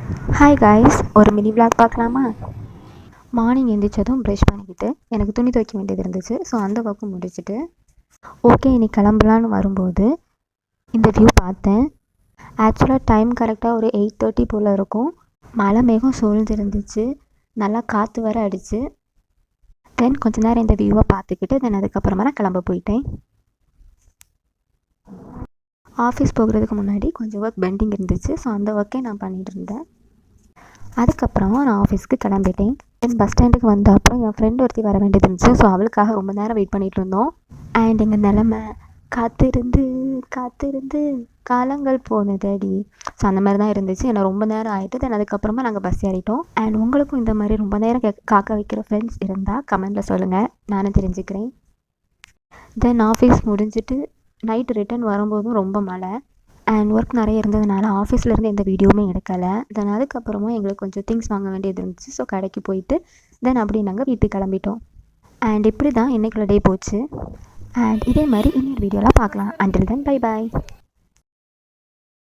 Hi guys, ஒரு mini vlog பார்க்கலாமா? Morning எழுந்திரிச்சதும் brush பண்ணிக்கிட்டு எனக்கு துணி துவைக்க வேண்டியது இருந்துச்சு. ஸோ அந்த ஒர்க்கு முடிச்சுட்டு ஓகே இன்னைக்கு கிளம்பலான்னு வரும்போது இந்த வியூ பார்த்தேன். ஆக்சுவலாக டைம் கரெக்டாக ஒரு 8:30 போல் இருக்கும். மழை மேகம் சூழ்ந்துருந்துச்சு, நல்லா காற்று வர அடிச்சு. தென் கொஞ்ச நேரம் இந்த வியூவை பார்த்துக்கிட்டு தென் அதுக்கப்புறமா நான் கிளம்ப போயிட்டேன். ஆஃபீஸ் போகிறதுக்கு முன்னாடி கொஞ்சம் ஒர்க் பெண்டிங் இருந்துச்சு. ஸோ அந்த ஒர்க்கே நான் பண்ணிகிட்டு இருந்தேன். அதுக்கப்புறமா நான் ஆஃபீஸ்க்கு கிளம்பிட்டேன். பஸ் ஸ்டாண்டுக்கு வந்த அப்புறம் என் ஃப்ரெண்ட் ஒருத்தி வர வேண்டியது இருந்துச்சு. ஸோ அவளுக்காக ரொம்ப நேரம் வெயிட் பண்ணிகிட்டு இருந்தோம். அண்ட் எங்கள் நிலமை காத்திருந்து காத்திருந்து காலங்கள் போனதடி. ஸோ அந்த மாதிரி தான் இருந்துச்சு. ஏன்னா ரொம்ப நேரம் ஆகிட்டு தென் அதுக்கப்புறமா நாங்கள் பஸ் ஏறிட்டோம். அண்ட் உங்களுக்கும் இந்த மாதிரி ரொம்ப நேரம் காக்க வைக்கிற ஃப்ரெண்ட்ஸ் இருந்தால் கமெண்டில் சொல்லுங்கள், நானும் தெரிஞ்சுக்கிறேன். தென் ஆஃபீஸ் முடிஞ்சிட்டு நைட்டு ரிட்டன் வரும்போதும் ரொம்ப மழை அண்ட் ஒர்க் நிறைய இருந்ததுனால ஆஃபீஸ்லேருந்து எந்த வீடியோவுமே எடுக்கலை. தென் அதுக்கப்புறமா எங்களுக்கு கொஞ்சம் திங்ஸ் வாங்க வேண்டியது இருந்துச்சு. ஸோ கடைக்கு போயிட்டு தென் அப்படி நாங்கள் வீட்டுக்கு கிளம்பிட்டோம். அண்ட் இப்படி தான் இன்றைக்குள்ள டே போச்சு. அண்ட் இதே மாதிரி இன்னொரு வீடியோலாம் பார்க்கலாம். Until then bye bye.